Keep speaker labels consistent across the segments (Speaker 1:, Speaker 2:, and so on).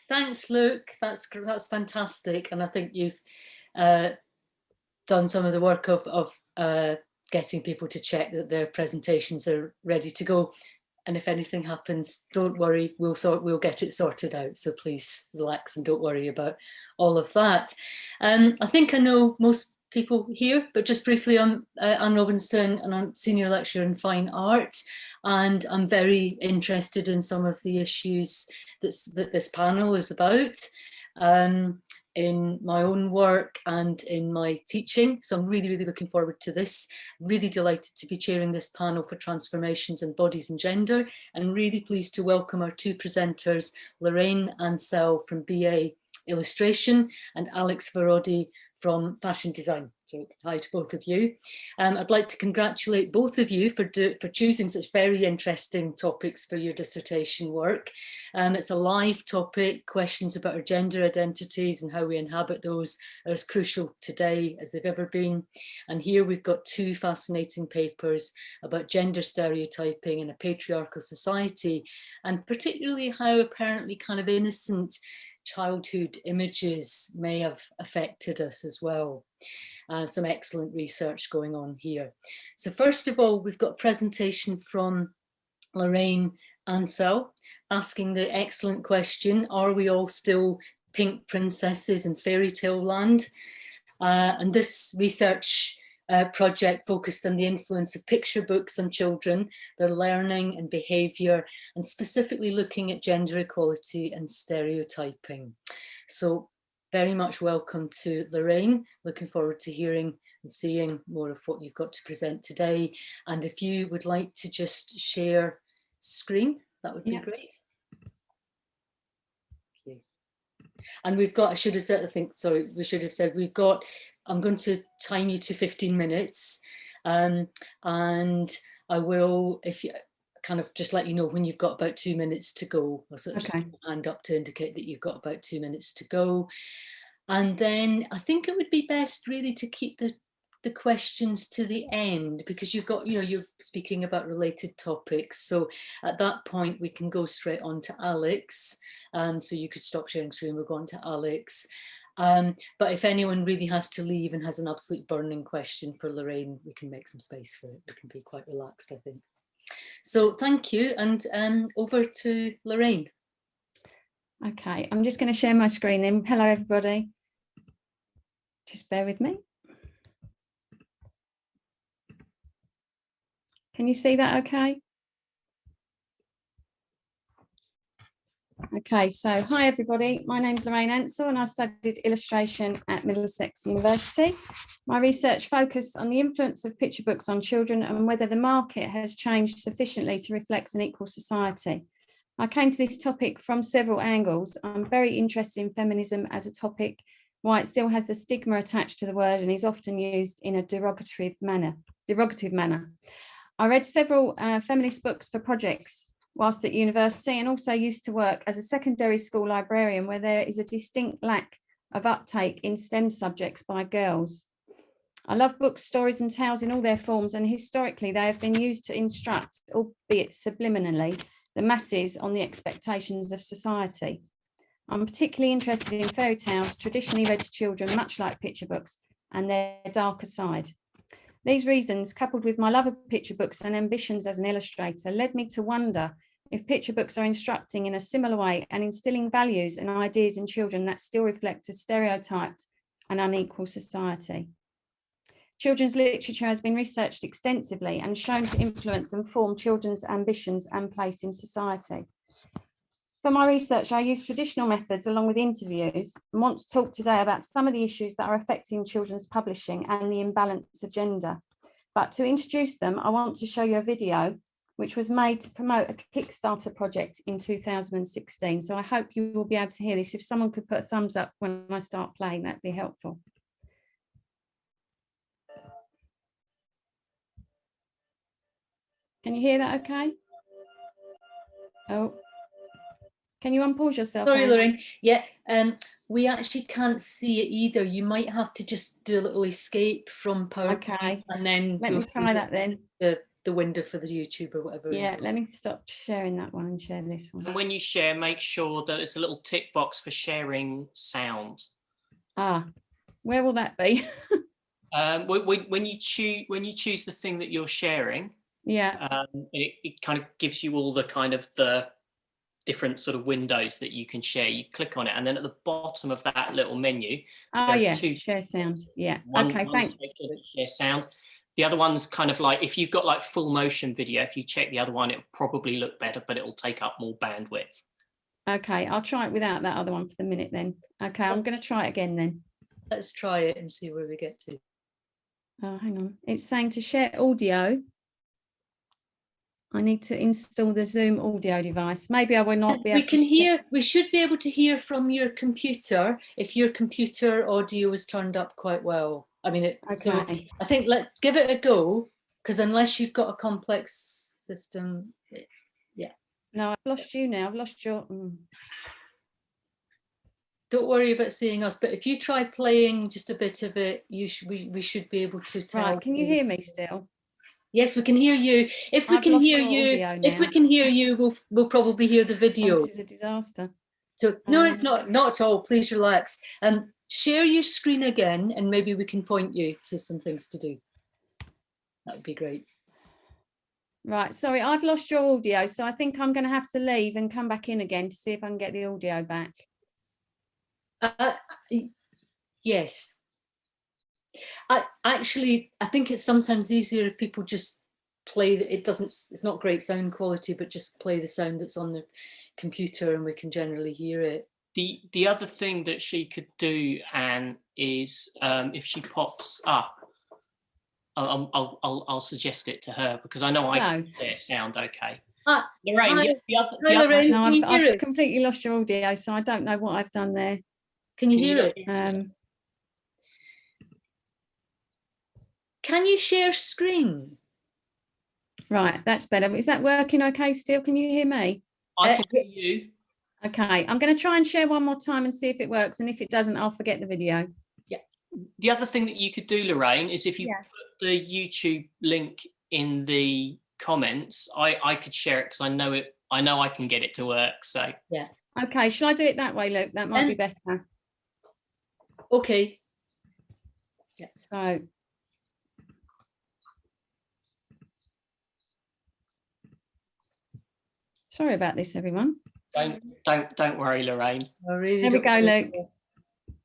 Speaker 1: Thanks, Luke. That's fantastic, and I think you've done some of the work of getting people to check that their presentations are ready to go. And if anything happens, don't worry, we'll get it sorted out. So please relax and don't worry about all of that. I think I know most people here, but just briefly, I'm Anne Robinson and I'm Senior Lecturer in Fine Art. And I'm very interested in some of the issues that this panel is about. In my own work and in my teaching. So I'm really, really looking forward to this. Really delighted to be chairing this panel for Transformations in Bodies and Gender, and really pleased to welcome our two presenters, Lorraine Ansell from BA Illustration and Alex Varodi from Fashion Design. So hi to both of you. I'd like to congratulate both of you for choosing such very interesting topics for your dissertation work. It's a live topic. Questions about our gender identities and how we inhabit those are as crucial today as they've ever been. And here we've got two fascinating papers about gender stereotyping in a patriarchal society, and particularly how apparently kind of innocent childhood images may have affected us as well. Some excellent research going on here. So first of all, we've got a presentation from Lorraine Ansell asking the excellent question, are we all still pink princesses in fairy tale land? And this research project focused on the influence of picture books on children, their learning and behaviour, and specifically looking at gender equality and stereotyping. So very much welcome to Lorraine. Looking forward to hearing and seeing more of what you've got to present today. And if you would like to just share screen, that would be great. Okay. And we've got, I should have said, I think, sorry, we should have said, we've got, I'm going to time you to 15 minutes. And I will, if you, kind of just let you know when you've got about 2 minutes to go. I'll sort of just put my hand up to indicate that you've got about 2 minutes to go. And then I think it would be best really to keep the questions to the end, because you've got, you're speaking about related topics. So at that point, we can go straight on to Alex. So you could stop sharing screen, we'll go on to Alex. But if anyone really has to leave and has an absolute burning question for Lorraine, we can make some space for it. We can be quite relaxed, I think. So thank you, and over to Lorraine.
Speaker 2: Okay, I'm just going to share my screen then. Hello, everybody. Just bear with me. Can you see that okay? Okay, so hi everybody, my name's Lorraine Ansell and I studied illustration at Middlesex University. My research focused on the influence of picture books on children and whether the market has changed sufficiently to reflect an equal society. I came to this topic from several angles. I'm very interested in feminism as a topic, why it still has the stigma attached to the word and is often used in a derogative manner. I read several feminist books for projects whilst at university, and also used to work as a secondary school librarian where there is a distinct lack of uptake in STEM subjects by girls. I love books, stories and tales in all their forms, and historically they have been used to instruct, albeit subliminally, the masses on the expectations of society. I'm particularly interested in fairy tales, traditionally read to children, much like picture books, and their darker side. These reasons, coupled with my love of picture books and ambitions as an illustrator, led me to wonder if picture books are instructing in a similar way and instilling values and ideas in children that still reflect a stereotyped and unequal society. Children's literature has been researched extensively and shown to influence and form children's ambitions and place in society. For my research, I use traditional methods along with interviews and want to talk today about some of the issues that are affecting children's publishing and the imbalance of gender. But to introduce them, I want to show you a video which was made to promote a Kickstarter project in 2016. So I hope you will be able to hear this. If someone could put a thumbs up when I start playing, that'd be helpful. Can you hear that okay? Oh. Can you unpause yourself?
Speaker 1: Sorry, Lorraine. Yeah, we actually can't see it either. You might have to just do a little escape from PowerPoint.
Speaker 2: Okay.
Speaker 1: And then
Speaker 2: let me try that then.
Speaker 1: The the window for the YouTube or whatever.
Speaker 2: Yeah, let me stop sharing that one and share this one.
Speaker 3: And when you share, make sure that there's a little tick box for sharing sound.
Speaker 2: Ah, where will that be?
Speaker 3: When you choose the thing that you're sharing,
Speaker 2: Yeah.
Speaker 3: It kind of gives you all the kind of the different sort of windows that you can share. You click on it, and then at the bottom of that little menu,
Speaker 2: Oh yeah,
Speaker 3: two
Speaker 2: share sound. Yeah.
Speaker 3: one,
Speaker 2: Okay,
Speaker 3: one's
Speaker 2: thanks.
Speaker 3: make sure that you share sound. The other one's kind of like, if you've got like full motion video, if you check the other one, it'll probably look better, but it'll take up more bandwidth.
Speaker 2: Okay, I'll try it without that other one for the minute then. Okay, I'm going to try it again then.
Speaker 1: Let's try it and see where we get to.
Speaker 2: Oh, hang on. It's saying to share audio. I need to install the Zoom audio device. Maybe I will not be able to
Speaker 1: hear. We should be able to hear from your computer if your computer audio is turned up quite well. I mean,
Speaker 2: Okay.
Speaker 1: So I think let's give it a go, because unless you've got a complex system, yeah.
Speaker 2: No, I've lost you now. I've lost your.
Speaker 1: Don't worry about seeing us, but if you try playing just a bit of it, we should be able to tell.
Speaker 2: Right, can you hear me still?
Speaker 1: Yes, we can hear you. If we can hear you, we'll probably hear the video.
Speaker 2: Oh, this is a disaster.
Speaker 1: So no, it's not at all. Please relax. Share your screen again, and maybe we can point you to some things to do. That would be great.
Speaker 2: Right, sorry, I've lost your audio, so I think I'm going to have to leave and come back in again to see if I can get the audio back.
Speaker 1: Yes. I think it's sometimes easier if people just play. It's not great sound quality, but just play the sound that's on the computer, and we can generally hear it.
Speaker 3: The other thing that she could do, Anne, is if she pops up, I'll suggest it to her, because I know I can hear sound okay. Lorraine,
Speaker 2: Lorraine, no, I've completely lost your audio, so I don't know what I've done there.
Speaker 1: Can you hear it? Can you share screen?
Speaker 2: Right, that's better. Is that working okay still? Can you hear me?
Speaker 3: I can hear you.
Speaker 2: Okay, I'm going to try and share one more time and see if it works, and if it doesn't, I'll forget the video.
Speaker 3: Yeah. The other thing that you could do, Lorraine, is if you put the YouTube link in the comments, I could share it, because I know I can get it to work. So
Speaker 1: yeah.
Speaker 2: Okay, shall I do it that way, Luke? That might be better.
Speaker 1: Okay.
Speaker 2: Yeah. So sorry about this, everyone.
Speaker 3: Don't worry, Lorraine.
Speaker 1: Really
Speaker 2: there we go, Luke.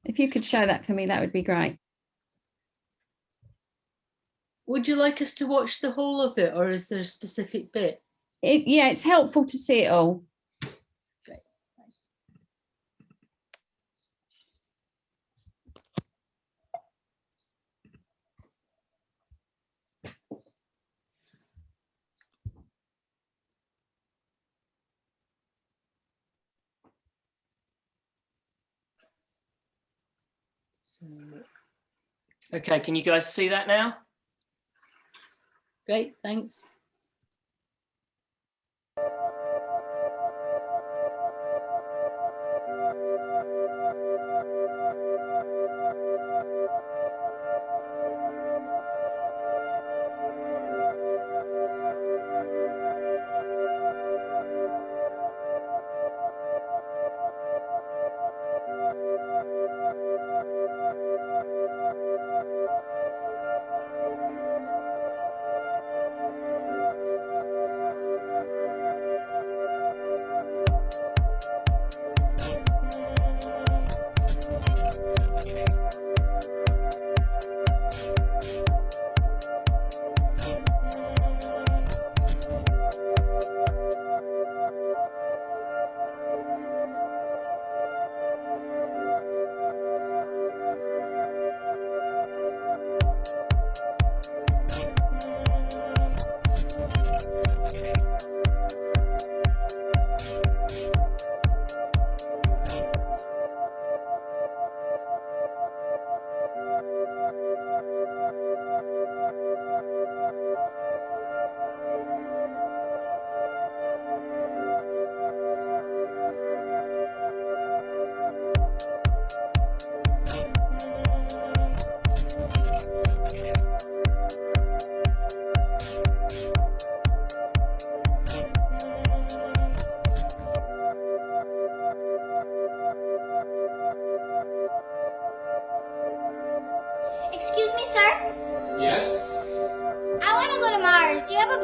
Speaker 2: If you could show that for me, that would be great.
Speaker 1: Would you like us to watch the whole of it, or is there a specific bit?
Speaker 2: Yeah, it's helpful to see it all.
Speaker 1: Great.
Speaker 3: Okay, can you guys see that now?
Speaker 1: Great, thanks.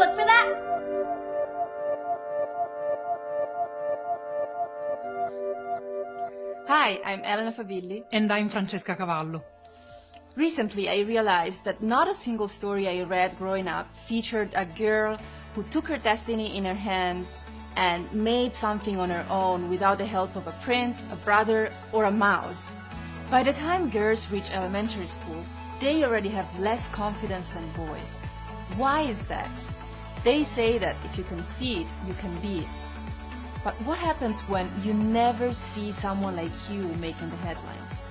Speaker 4: look for that?
Speaker 5: Hi, I'm Elena Favilli.
Speaker 6: And I'm Francesca Cavallo.
Speaker 5: Recently, I realized that not a single story I read growing up featured a girl who took her destiny in her hands and made something on her own without the help of a prince, a brother, or a mouse. By the time girls reach elementary school, they already have less confidence than boys. Why is that? They say that if you can see it, you can be it. But what happens when you never see someone like you making the headlines?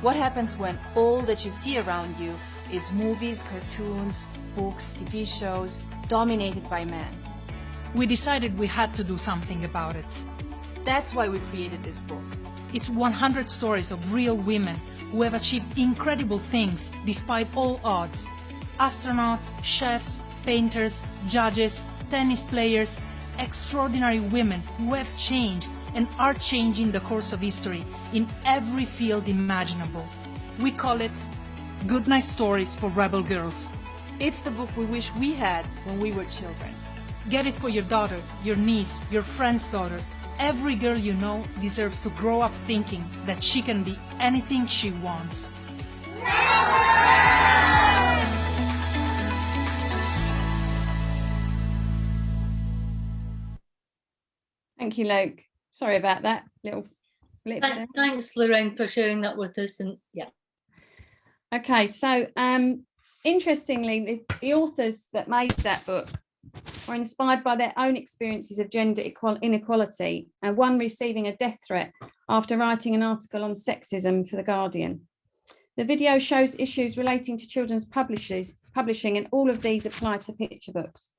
Speaker 5: What happens when all that you see around you is movies, cartoons, books, TV shows, dominated by men?
Speaker 6: We decided we had to do something about it.
Speaker 5: That's why we created this book.
Speaker 6: It's 100 stories of real women who have achieved incredible things despite all odds. Astronauts, chefs, painters, judges, tennis players, extraordinary women who have changed and are changing the course of history in every field imaginable. We call it Goodnight Stories for Rebel Girls.
Speaker 5: It's the book we wish we had when we were children.
Speaker 6: Get it for your daughter, your niece, your friend's daughter. Every girl you know deserves to grow up thinking that she can be anything she wants.
Speaker 2: Thank you, Luke. Sorry about that little blip there.
Speaker 1: Thanks, Lorraine, for sharing that with us. And yeah.
Speaker 2: Okay, so interestingly, the authors that made that book were inspired by their own experiences of gender inequality, and one receiving a death threat after writing an article on sexism for The Guardian. The video shows issues relating to children's publishing, and all of these apply to picture books.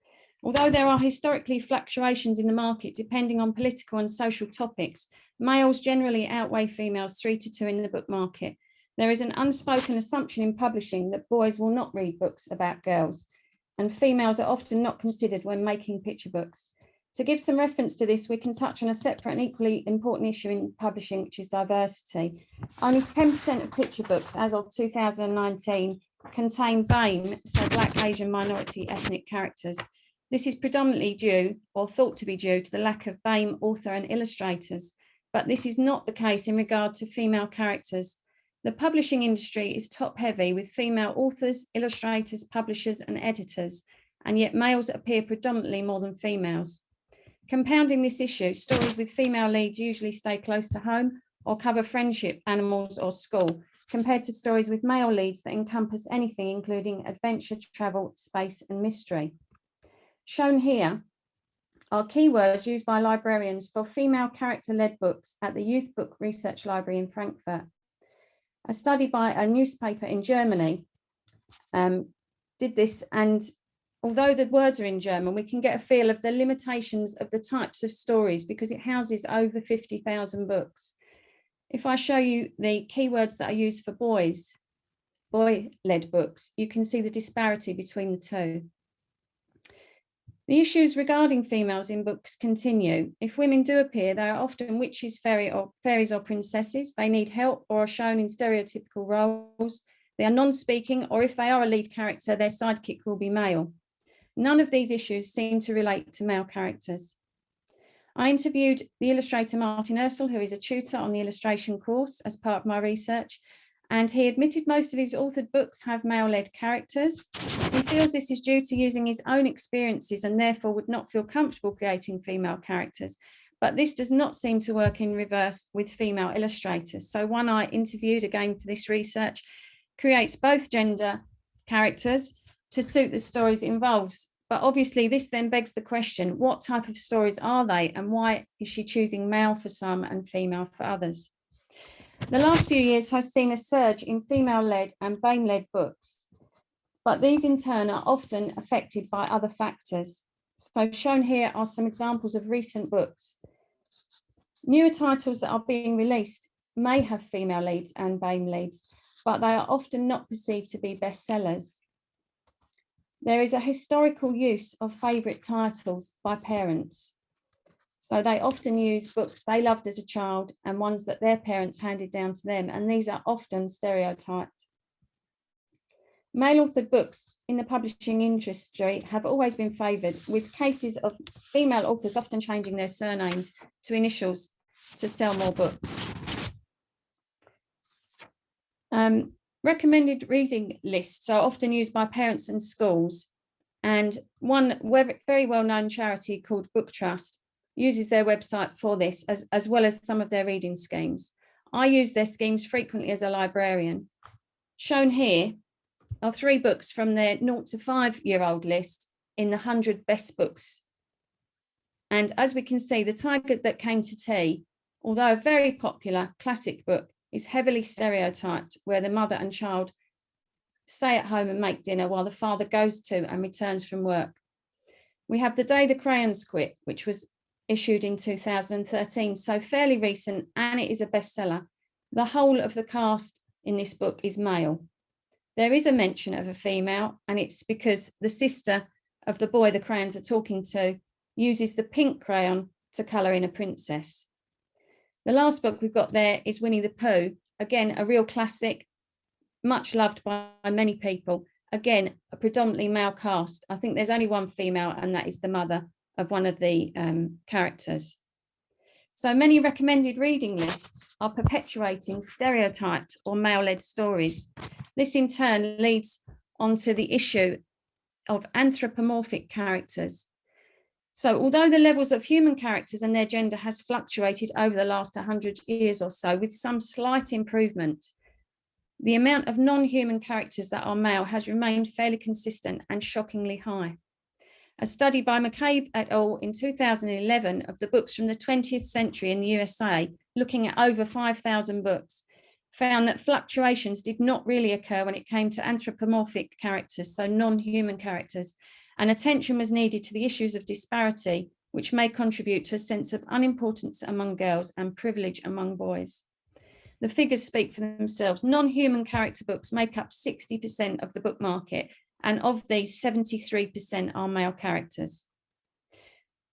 Speaker 2: Although there are historically fluctuations in the market depending on political and social topics, males generally outweigh females 3 to 2 in the book market. There is an unspoken assumption in publishing that boys will not read books about girls, and females are often not considered when making picture books. To give some reference to this, we can touch on a separate and equally important issue in publishing, which is diversity. Only 10% of picture books as of 2019 contain BAME, so Black, Asian, minority, ethnic characters. This is predominantly due, or thought to be due, to the lack of BAME author and illustrators, but this is not the case in regard to female characters. The publishing industry is top-heavy with female authors, illustrators, publishers, and editors, and yet males appear predominantly more than females. Compounding this issue, stories with female leads usually stay close to home or cover friendship, animals, or school, compared to stories with male leads that encompass anything, including adventure, travel, space, and mystery. Shown here are keywords used by librarians for female character-led books at the Youth Book Research Library in Frankfurt. A study by a newspaper in Germany did this, and although the words are in German, we can get a feel of the limitations of the types of stories because it houses over 50,000 books. If I show you the keywords that are used for boy-led books, you can see the disparity between the two. The issues regarding females in books continue. If women do appear, they are often witches, fairies, or princesses. They need help or are shown in stereotypical roles. They are non-speaking, or if they are a lead character, their sidekick will be male. None of these issues seem to relate to male characters. I interviewed the illustrator Martin Ansell, who is a tutor on the illustration course as part of my research, and he admitted most of his authored books have male-led characters. He feels this is due to using his own experiences and therefore would not feel comfortable creating female characters. But this does not seem to work in reverse with female illustrators. So one I interviewed, again for this research, creates both gender characters to suit the stories it involves. But obviously this then begs the question, what type of stories are they, and why is she choosing male for some and female for others? The last few years has seen a surge in female-led and BAME-led books, but these in turn are often affected by other factors. So shown here are some examples of recent books. Newer titles that are being released may have female leads and BAME leads, but they are often not perceived to be bestsellers. There is a historical use of favourite titles by parents. So they often use books they loved as a child and ones that their parents handed down to them, and these are often stereotyped. Male-authored books in the publishing industry have always been favoured, with cases of female authors often changing their surnames to initials to sell more books. Recommended reading lists are often used by parents and schools, and one very well-known charity called Book Trust uses their website for this, as well as some of their reading schemes. I use their schemes frequently as a librarian. Shown here are 3 books from their 0 to 5-year-old list in the 100 best books. And as we can see, The Tiger That Came to Tea, although a very popular classic book, is heavily stereotyped, where the mother and child stay at home and make dinner while the father goes to and returns from work. We have The Day the Crayons Quit, which was issued in 2013, so fairly recent, and it is a bestseller. The whole of the cast in this book is male. There is a mention of a female, and it's because the sister of the boy the crayons are talking to uses the pink crayon to colour in a princess. The last book we've got there is Winnie the Pooh, again, a real classic, much loved by many people. Again, a predominantly male cast. I think there's only one female, and that is the mother of one of the characters. So many recommended reading lists are perpetuating stereotyped or male-led stories. This in turn leads onto the issue of anthropomorphic characters. So although the levels of human characters and their gender has fluctuated over the last 100 years or so, with some slight improvement, the amount of non-human characters that are male has remained fairly consistent and shockingly high. A study by McCabe et al. In 2011 of the books from the 20th century in the USA, looking at over 5,000 books, found that fluctuations did not really occur when it came to anthropomorphic characters, so non-human characters, and attention was needed to the issues of disparity, which may contribute to a sense of unimportance among girls and privilege among boys. The figures speak for themselves. Non-human character books make up 60% of the book market, and of these, 73% are male characters.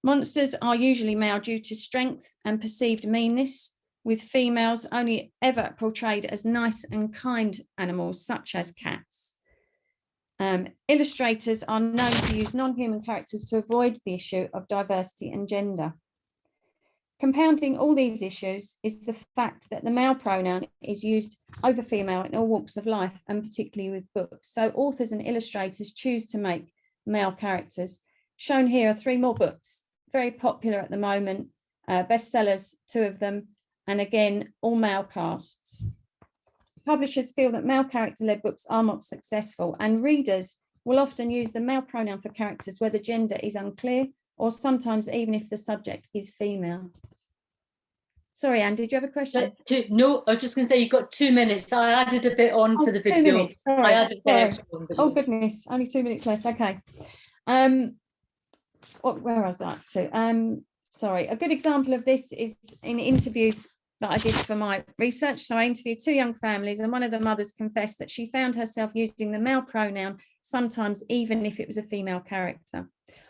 Speaker 2: Monsters are usually male due to strength and perceived meanness, with females only ever portrayed as nice and kind animals, such as cats. Illustrators are known to use non-human characters to avoid the issue of diversity and gender. Compounding all these issues is the fact that the male pronoun is used over female in all walks of life, and particularly with books. So authors and illustrators choose to make male characters. Shown here are 3 more books, very popular at the moment, bestsellers, 2 of them, and again, all male casts. Publishers feel that male character-led books are more successful, and readers will often use the male pronoun for characters where the gender is unclear, or sometimes even if the subject is female. Sorry, Anne, did you have a question?
Speaker 1: No, I was just going to say, you've got 2 minutes. I added a bit on for the video.
Speaker 2: 2 minutes, sorry.
Speaker 1: I added
Speaker 2: Oh, goodness, only 2 minutes left. Okay. Where was I up to? Sorry, a good example of this is in interviews that I did for my research. So I interviewed 2 young families, and one of the mothers confessed that she found herself using the male pronoun sometimes, even if it was a female character.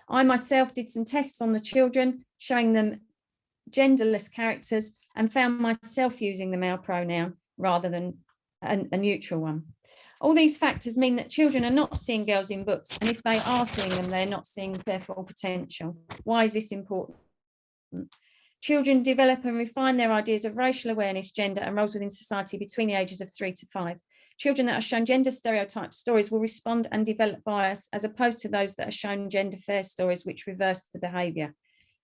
Speaker 2: I myself did some tests on the children, showing them genderless characters, and found myself using the male pronoun rather than a neutral one. All these factors mean that children are not seeing girls in books, and if they are seeing them, they're not seeing their full potential. Why is this important? Children develop and refine their ideas of racial awareness, gender, and roles within society between the ages of 3 to 5. Children that are shown gender stereotype stories will respond and develop bias, as opposed to those that are shown gender fair stories, which reverse the behaviour.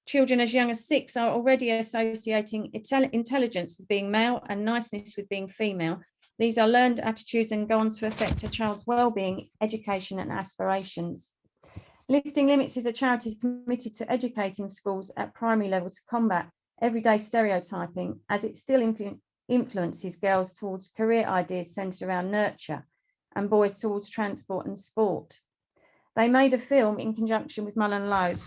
Speaker 2: Children as young as 6 are already associating intelligence with being male and niceness with being female. These are learned attitudes and go on to affect a child's well-being, education, and aspirations. Lifting Limits is a charity committed to educating schools at primary level to combat everyday stereotyping, as it still influences girls towards career ideas centred around nurture and boys towards transport and sport. They made a film in conjunction with Mullen Lowe,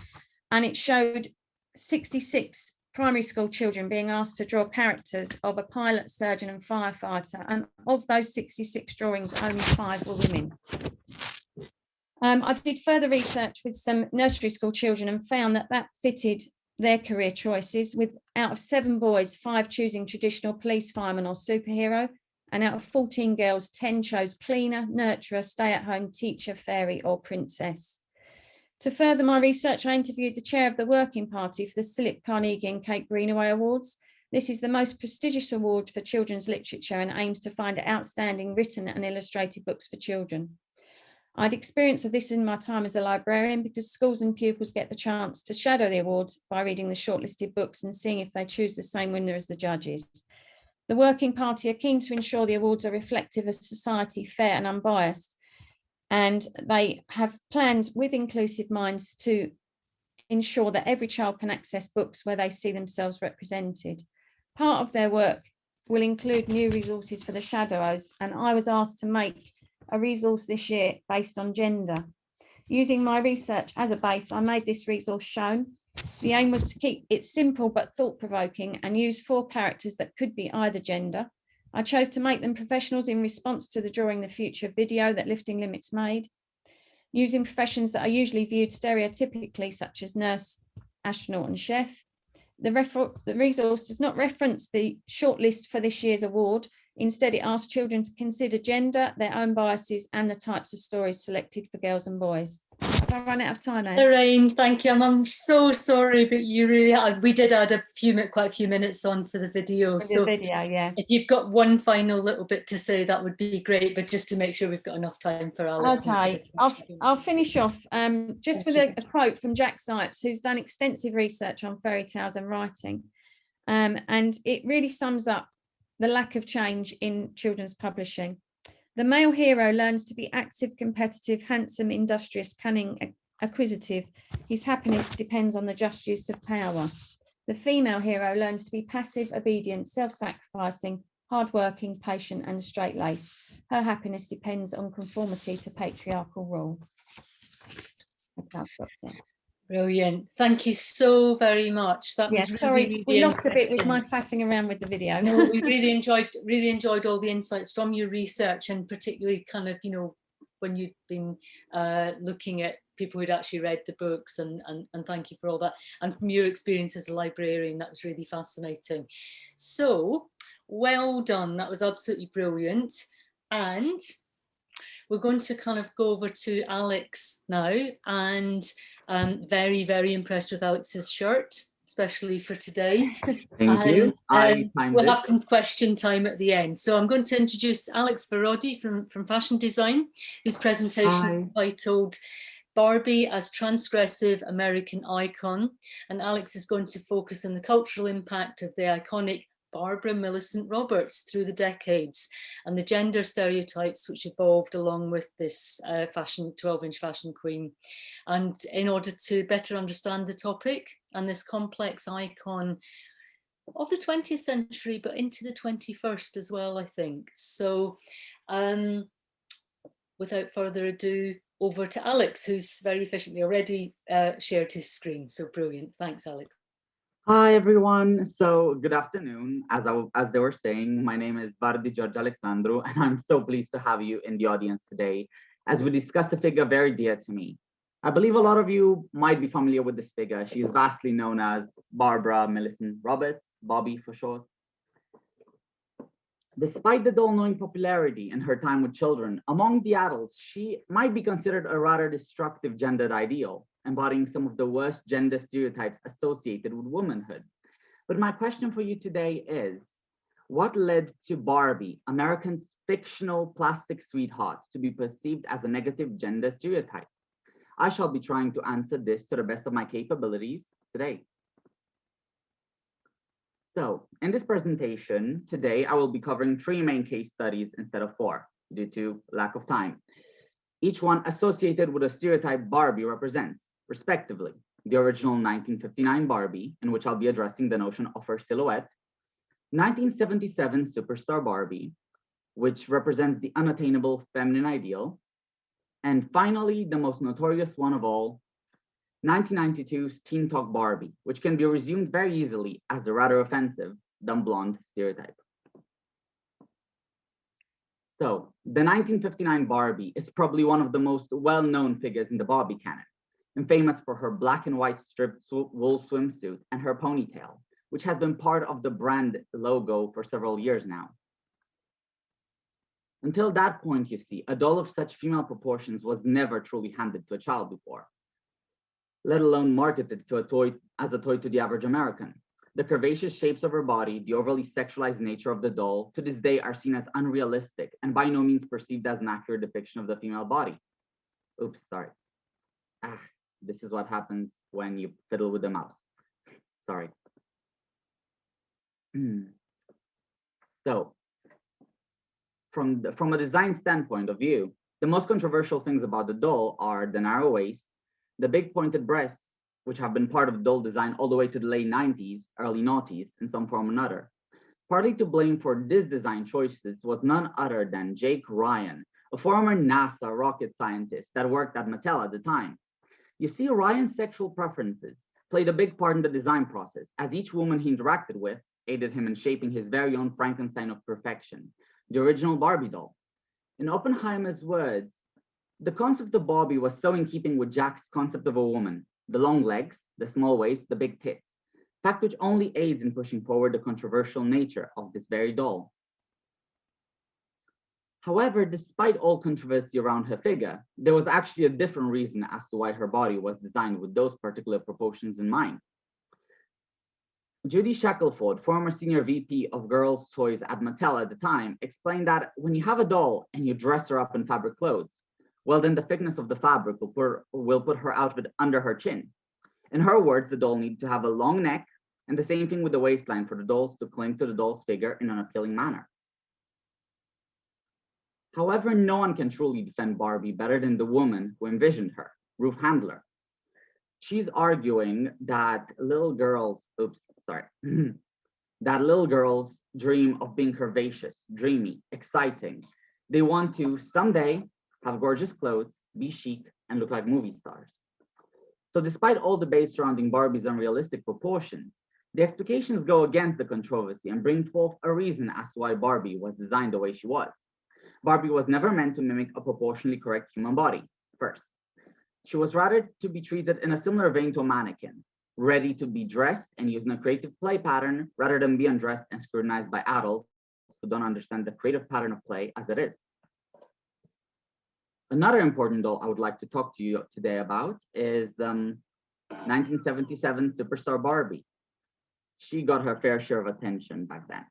Speaker 2: and it showed 66 primary school children being asked to draw characters of a pilot, surgeon, and firefighter, and of those 66 drawings, only 5 were women. I did further research with some nursery school children and found that fitted their career choices, with out of 7 boys, 5 choosing traditional police, fireman, or superhero, And out of 14 girls, 10 chose cleaner, nurturer, stay-at-home, teacher, fairy, or princess. To further my research, I interviewed the chair of the Working Party for the Philip Carnegie and Kate Greenaway Awards. This is the most prestigious award for children's literature and aims to find outstanding written and illustrated books for children. I'd experience of this in my time as a librarian because schools and pupils get the chance to shadow the awards by reading the shortlisted books and seeing if they choose the same winner as the judges. The Working Party are keen to ensure the awards are reflective of society, fair and unbiased. And they have planned with inclusive minds to ensure that every child can access books where they see themselves represented. Part of their work will include new resources for the shadowers, and I was asked to make a resource this year based on gender. Using my research as a base, I made this resource shown. The aim was to keep it simple but thought-provoking and use 4 characters that could be either gender. I chose to make them professionals in response to the Drawing the Future video that Lifting Limits made, using professions that are usually viewed stereotypically, such as nurse, astronaut and chef. The resource does not reference the shortlist for this year's award. Instead, it asks children to consider gender, their own biases, and the types of stories selected for girls and boys. Have I run out of time, Anne?
Speaker 1: Lorraine, thank you. I'm so sorry, but you really we did add quite a few minutes on for the video.
Speaker 2: Yeah.
Speaker 1: If you've got one final little bit to say, that would be great, but just to make sure we've got enough time for Alex.
Speaker 2: Okay, I'll finish off just with a quote from Jack Sipes, who's done extensive research on fairy tales and writing. And it really sums up the lack of change in children's publishing. The male hero learns to be active, competitive, handsome, industrious, cunning, acquisitive. His happiness depends on the just use of power. The female hero learns to be passive, obedient, self-sacrificing, hardworking, patient, and straight-laced. Her happiness depends on conformity to patriarchal rule. That's it.
Speaker 1: Brilliant. Thank you so very much. That was
Speaker 2: sorry, we lost a bit with my faffing around with the video.
Speaker 1: No, we really enjoyed all the insights from your research, and particularly kind of, when you've been looking at people who'd actually read the books, and thank you for all that. And from your experience as a librarian, that was really fascinating. So well done. That was absolutely brilliant. And we're going to kind of go over to Alex now, and very, very impressed with Alex's shirt, especially for today.
Speaker 4: Thank you.
Speaker 1: We'll have some question time at the end. So I'm going to introduce Alex Varodi from Fashion Design, whose presentation is titled Barbie as Transgressive American Icon. And Alex is going to focus on the cultural impact of the iconic Barbara Millicent Roberts through the decades and the gender stereotypes which evolved along with this 12-inch fashion queen. And in order to better understand the topic and this complex icon of the 20th century, but into the 21st as well, I think. So without further ado, over to Alex, who's very efficiently already shared his screen. So brilliant. Thanks, Alex.
Speaker 4: Hi, everyone. So good afternoon. As they were saying, my name is Varodi George Alexandru, and I'm so pleased to have you in the audience today as we discuss a figure very dear to me. I believe a lot of you might be familiar with this figure. She is vastly known as Barbara Millicent Roberts, Barbie for short. Despite the dull-knowing popularity in her time with children, among the adults, she might be considered a rather destructive gendered ideal, embodying some of the worst gender stereotypes associated with womanhood. But my question for you today is, what led to Barbie, American's fictional plastic sweetheart, to be perceived as a negative gender stereotype? I shall be trying to answer this to the best of my capabilities today. So in this presentation today, I will be covering 3 main case studies instead of 4 due to lack of time. Each one associated with a stereotype Barbie represents, respectively, the original 1959 Barbie, in which I'll be addressing the notion of her silhouette, 1977 Superstar Barbie, which represents the unattainable feminine ideal, and finally, the most notorious one of all, 1992's Teen Talk Barbie, which can be resumed very easily as the rather offensive dumb blonde stereotype. So, the 1959 Barbie is probably one of the most well-known figures in the Barbie canon, and famous for her black and white striped wool swimsuit and her ponytail, which has been part of the brand logo for several years now. Until that point, you see, a doll of such female proportions was never truly handed to a child before, let alone marketed to as a toy to the average American. The curvaceous shapes of her body, the overly sexualized nature of the doll, to this day are seen as unrealistic and by no means perceived as an accurate depiction of the female body. Oops, sorry. This is what happens when you fiddle with the mouse. Sorry. So, from a design standpoint of view, the most controversial things about the doll are the narrow waist, the big pointed breasts, which have been part of doll design all the way to the late 90s, early noughties, in some form or another. Partly to blame for this design choices was none other than Jake Ryan, a former NASA rocket scientist that worked at Mattel at the time. You see, Ryan's sexual preferences played a big part in the design process, as each woman he interacted with aided him in shaping his very own Frankenstein of perfection, the original Barbie doll. In Oppenheimer's words, the concept of Barbie was so in keeping with Jack's concept of a woman, the long legs, the small waist, the big tits, fact which only aids in pushing forward the controversial nature of this very doll. However, despite all controversy around her figure, there was actually a different reason as to why her body was designed with those particular proportions in mind. Judy Shackelford, former senior VP of Girls' Toys at Mattel at the time, explained that when you have a doll and you dress her up in fabric clothes, well, then the thickness of the fabric will put her outfit under her chin. In her words, the doll needed to have a long neck, and the same thing with the waistline for the dolls to cling to the doll's figure in an appealing manner. However, no one can truly defend Barbie better than the woman who envisioned her, Ruth Handler. She's arguing that little girls dream of being curvaceous, dreamy, exciting. They want to someday have gorgeous clothes, be chic, and look like movie stars. So despite all debates surrounding Barbie's unrealistic proportions, the explications go against the controversy and bring forth a reason as to why Barbie was designed the way she was. Barbie was never meant to mimic a proportionally correct human body, first. She was rather to be treated in a similar vein to a mannequin, ready to be dressed and used in a creative play pattern rather than be undressed and scrutinized by adults who don't understand the creative pattern of play as it is. Another important doll I would like to talk to you today about is 1977 superstar Barbie. She got her fair share of attention back then.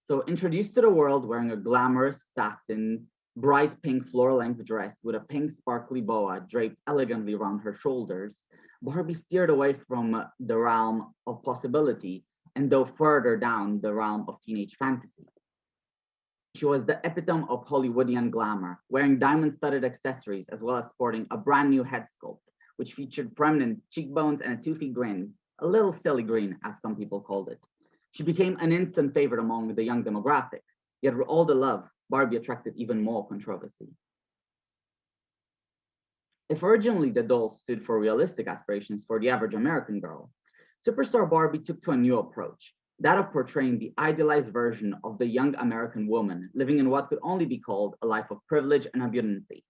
Speaker 4: So introduced to the world wearing a glamorous satin, bright pink floor-length dress with a pink sparkly boa draped elegantly around her shoulders, Barbie steered away from the realm of possibility and dove further down the realm of teenage fantasy. She was the epitome of Hollywoodian glamour, wearing diamond-studded accessories as well as sporting a brand new head sculpt, which featured prominent cheekbones and a toothy grin, a little silly grin, as some people called it. She became an instant favorite among the young demographic, yet with all the love, Barbie attracted even more controversy. If originally the doll stood for realistic aspirations for the average American girl, superstar Barbie took to a new approach, that of portraying the idealized version of the young American woman living in what could only be called a life of privilege and abundancy.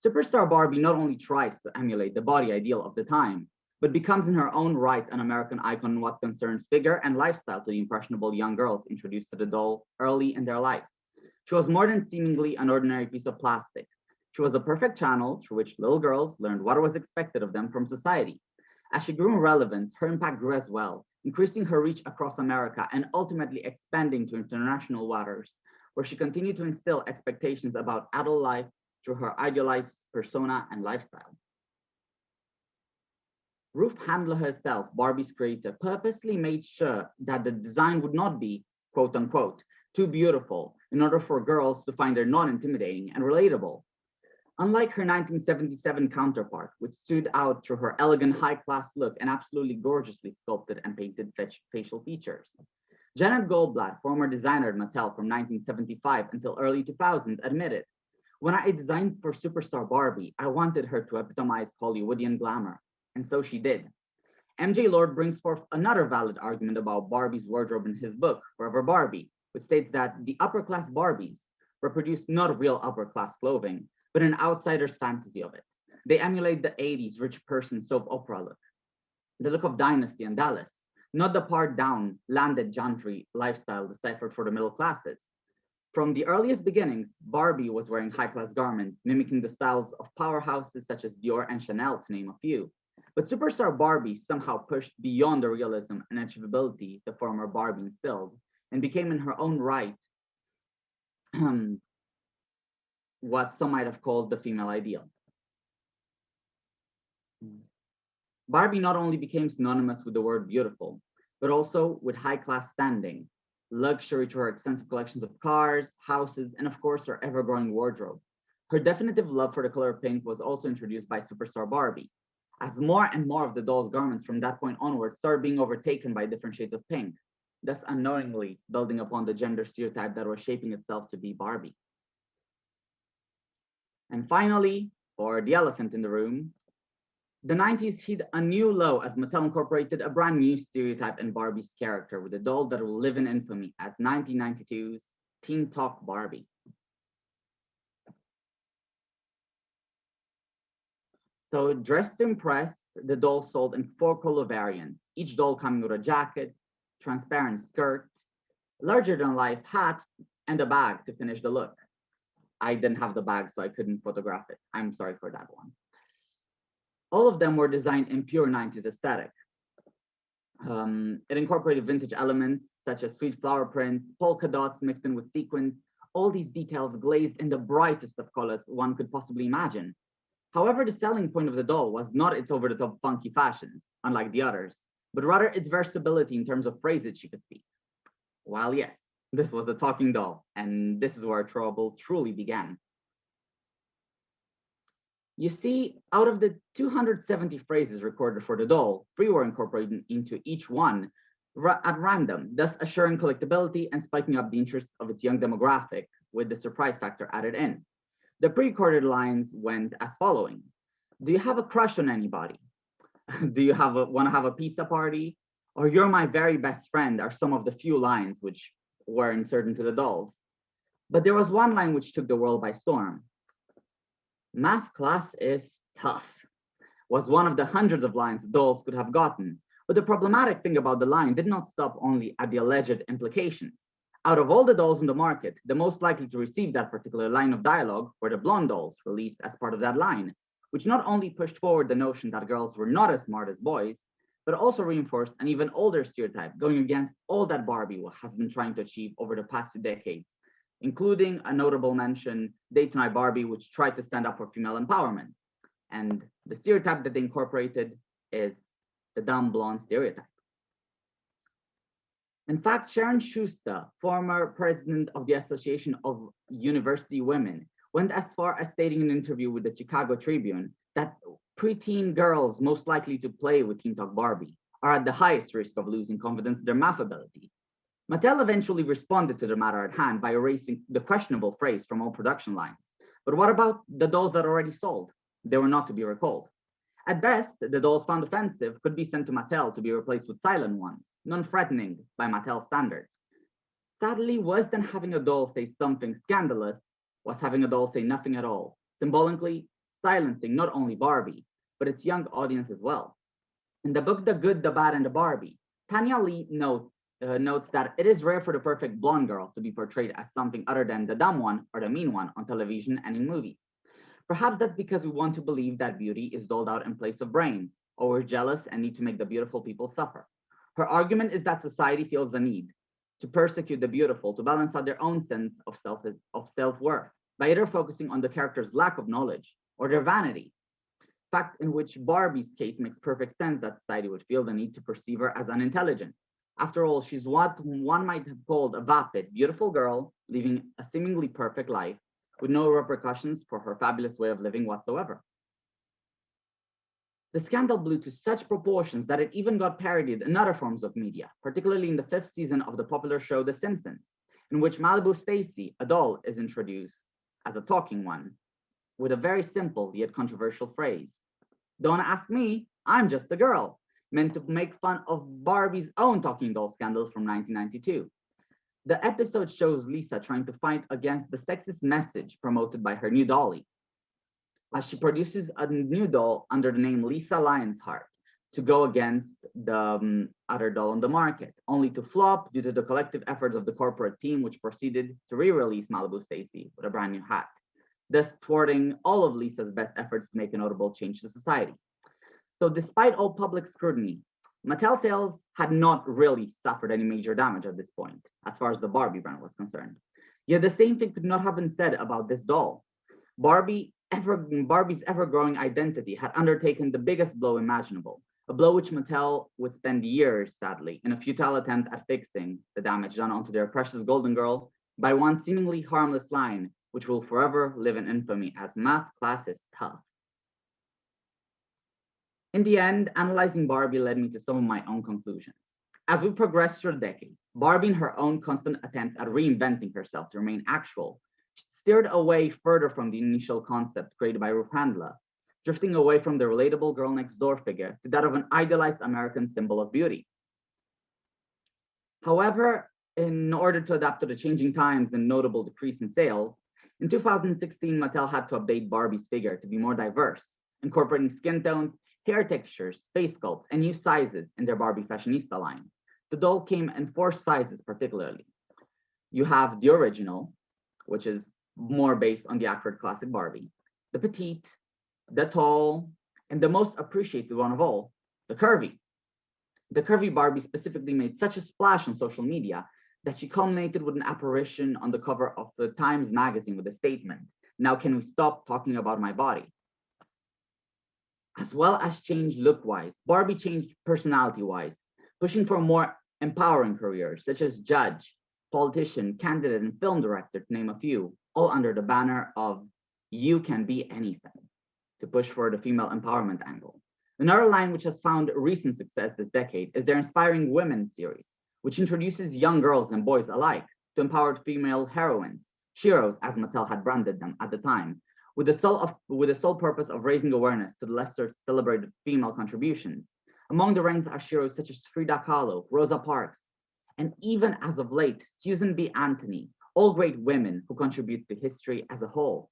Speaker 4: Superstar Barbie not only tries to emulate the body ideal of the time, but becomes in her own right an American icon in what concerns figure and lifestyle to the impressionable young girls introduced to the doll early in their life. She was more than seemingly an ordinary piece of plastic. She was the perfect channel through which little girls learned what was expected of them from society. As she grew in relevance, her impact grew as well, increasing her reach across America and ultimately expanding to international waters, where she continued to instill expectations about adult life through her idealized persona and lifestyle. Ruth Handler herself, Barbie's creator, purposely made sure that the design would not be, quote unquote, too beautiful in order for girls to find her not intimidating and relatable. Unlike her 1977 counterpart, which stood out through her elegant high-class look and absolutely gorgeously sculpted and painted facial features. Janet Goldblatt, former designer at Mattel from 1975 until early 2000s, admitted, "When I designed for superstar Barbie, I wanted her to epitomize Hollywoodian glamour, and so she did." MJ Lord brings forth another valid argument about Barbie's wardrobe in his book, Forever Barbie, which states that the upper-class Barbies reproduce not real upper-class clothing, but an outsider's fantasy of it. They emulate the 80s rich person soap opera look, the look of Dynasty and Dallas, not the pared down, landed gentry lifestyle deciphered for the middle classes. From the earliest beginnings, Barbie was wearing high-class garments, mimicking the styles of powerhouses such as Dior and Chanel, to name a few. But superstar Barbie somehow pushed beyond the realism and achievability the former Barbie instilled, and became in her own right what some might have called the female ideal. Barbie not only became synonymous with the word beautiful, but also with high-class standing, luxury to her extensive collections of cars, houses, and of course her ever-growing wardrobe. Her definitive love for the color pink was also introduced by superstar Barbie, as more and more of the doll's garments from that point onward started being overtaken by different shades of pink, thus unknowingly building upon the gender stereotype that was shaping itself to be Barbie. And finally, for the elephant in the room, the 90s hit a new low as Mattel incorporated a brand new stereotype in Barbie's character with a doll that will live in infamy as 1992's Teen Talk Barbie. So dressed to impress, the doll sold in 4 color variants, each doll coming with a jacket, transparent skirt, larger than life hat, and a bag to finish the look. I didn't have the bag, so I couldn't photograph it. I'm sorry for that one. All of them were designed in pure 90s aesthetic. It incorporated vintage elements such as sweet flower prints, polka dots mixed in with sequins, all these details glazed in the brightest of colors one could possibly imagine. However, the selling point of the doll was not its over-the-top funky fashions, unlike the others, but rather its versatility in terms of phrases she could speak. While yes, this was a talking doll, and this is where trouble truly began. You see, out of the 270 phrases recorded for the doll, 3 were incorporated into each one at random, thus assuring collectability and spiking up the interest of its young demographic, with the surprise factor added in. The pre-recorded lines went as following. Do you have a crush on anybody? Do you want to have a pizza party? Or you're my very best friend are some of the few lines which were inserted into the dolls. But there was one line which took the world by storm. Math class is tough, was one of the hundreds of lines the dolls could have gotten. But the problematic thing about the line did not stop only at the alleged implications. Out of all the dolls in the market, the most likely to receive that particular line of dialogue were the blonde dolls released as part of that line, which not only pushed forward the notion that girls were not as smart as boys, but also reinforced an even older stereotype going against all that Barbie has been trying to achieve over the past 2 decades, including a notable mention, Date Night Barbie, which tried to stand up for female empowerment. And the stereotype that they incorporated is the dumb blonde stereotype. In fact, Sharon Schuster, former president of the Association of University Women, went as far as stating in an interview with the Chicago Tribune that preteen girls most likely to play with Teen Talk Barbie are at the highest risk of losing confidence in their math ability. Mattel eventually responded to the matter at hand by erasing the questionable phrase from all production lines. But what about the dolls that already sold? They were not to be recalled. At best, the dolls found offensive could be sent to Mattel to be replaced with silent ones, non-threatening by Mattel standards. Sadly, worse than having a doll say something scandalous was having a doll say nothing at all, symbolically silencing not only Barbie, but its young audience as well. In the book The Good, the Bad, and the Barbie, Tanya Lee notes that it is rare for the perfect blonde girl to be portrayed as something other than the dumb one or the mean one on television and in movies. Perhaps that's because we want to believe that beauty is doled out in place of brains, or we're jealous and need to make the beautiful people suffer. Her argument is that society feels the need to persecute the beautiful to balance out their own sense of self-worth by either focusing on the character's lack of knowledge or their vanity. Fact in which Barbie's case makes perfect sense that society would feel the need to perceive her as unintelligent. After all, she's what one might have called a vapid, beautiful girl living a seemingly perfect life with no repercussions for her fabulous way of living whatsoever. The scandal blew to such proportions that it even got parodied in other forms of media, particularly in the 5th season of the popular show The Simpsons, in which Malibu Stacy, a doll, is introduced as a talking one, with a very simple yet controversial phrase. Don't ask me, I'm just a girl, meant to make fun of Barbie's own talking doll scandal from 1992. The episode shows Lisa trying to fight against the sexist message promoted by her new dolly, as she produces a new doll under the name Lisa Lionheart to go against the other doll on the market, only to flop due to the collective efforts of the corporate team, which proceeded to re-release Malibu Stacy with a brand new hat, thus thwarting all of Lisa's best efforts to make a notable change to society. So despite all public scrutiny, Mattel sales had not really suffered any major damage at this point, as far as the Barbie brand was concerned. Yet the same thing could not have been said about this doll. Barbie's ever-growing identity had undertaken the biggest blow imaginable, a blow which Mattel would spend years, sadly, in a futile attempt at fixing the damage done onto their precious golden girl by one seemingly harmless line, which will forever live in infamy as math class is tough. In the end, analyzing Barbie led me to some of my own conclusions. As we progressed through the decade, Barbie, in her own constant attempts at reinventing herself to remain actual, steered away further from the initial concept created by Ruth Handler, drifting away from the relatable girl next door figure to that of an idealized American symbol of beauty. However, in order to adapt to the changing times and notable decrease in sales, in 2016, Mattel had to update Barbie's figure to be more diverse, incorporating skin tones, hair textures, face sculpts, and new sizes in their Barbie Fashionista line. The doll came in 4 sizes particularly. You have the original, which is more based on the accurate classic Barbie, the petite, the tall, and the most appreciated one of all, the curvy. The curvy Barbie specifically made such a splash on social media that she culminated with an apparition on the cover of the Times magazine with a statement, "Now can we stop talking about my body?" As well as change look-wise, Barbie changed personality-wise, pushing for more empowering careers such as judge, politician, candidate, and film director, to name a few, all under the banner of "You can be anything," to push for the female empowerment angle. Another line which has found recent success this decade is their Inspiring Women series, which introduces young girls and boys alike to empowered female heroines, sheroes as Mattel had branded them at the time, with the sole purpose of raising awareness to the lesser celebrated female contributions. Among the ranks are sheroes such as Frida Kahlo, Rosa Parks, and even as of late, Susan B. Anthony, all great women who contribute to history as a whole.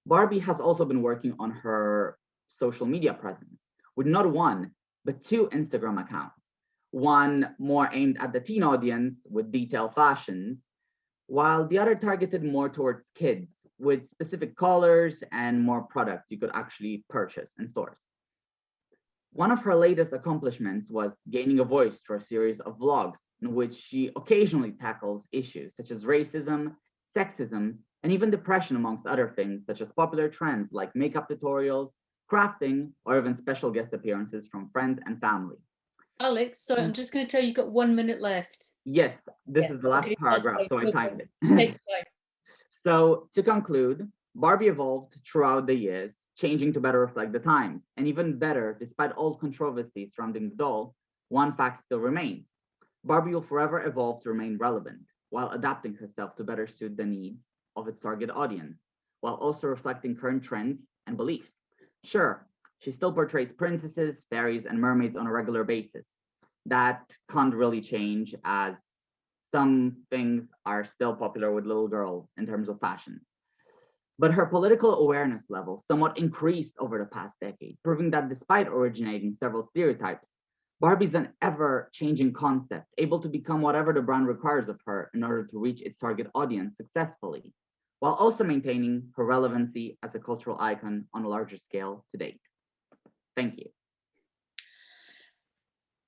Speaker 4: Barbie has also been working on her social media presence with not one, but 2 Instagram accounts. One more aimed at the teen audience with detailed fashions, while the other targeted more towards kids with specific colors and more products you could actually purchase in stores. One of her latest accomplishments was gaining a voice through a series of vlogs in which she occasionally tackles issues such as racism, sexism, and even depression, amongst other things, such as popular trends like makeup tutorials, crafting, or even special guest appearances from friends and family.
Speaker 1: Alex, sorry, I'm just going to tell you, you've got 1 minute left.
Speaker 4: Yes, this is the last paragraph, so I timed it. So to conclude, Barbie evolved throughout the years, changing to better reflect the times. And even better, despite all controversies surrounding the doll, one fact still remains. Barbie will forever evolve to remain relevant, while adapting herself to better suit the needs of its target audience, while also reflecting current trends and beliefs. Sure, she still portrays princesses, fairies, and mermaids on a regular basis. That can't really change, as some things are still popular with little girls in terms of fashion. But her political awareness level somewhat increased over the past decade, proving that despite originating several stereotypes, Barbie's an ever-changing concept, able to become whatever the brand requires of her in order to reach its target audience successfully, while also maintaining her relevancy as a cultural icon on a larger scale to date. Thank you.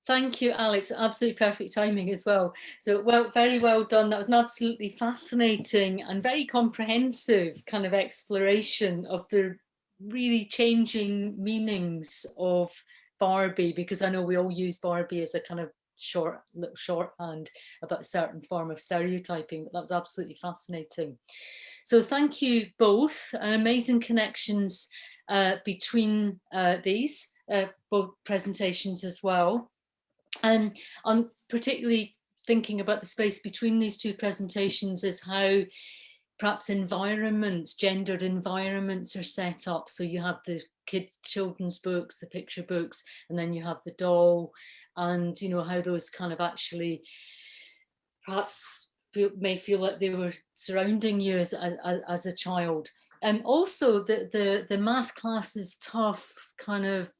Speaker 1: Thank you, Alex. Absolutely perfect timing as well. So, well, very well done. That was an absolutely fascinating and very comprehensive kind of exploration of the really changing meanings of Barbie, because I know we all use Barbie as a kind of little shorthand about a certain form of stereotyping, but that was absolutely fascinating. So thank you both, and amazing connections between these both presentations as well. And I'm particularly thinking about the space between these 2 presentations is how perhaps environments, gendered environments are set up. So you have the kids' children's books, the picture books, and then you have the doll, and you know how those kind of actually perhaps may feel like they were surrounding you as a child. And also the math class is tough kind of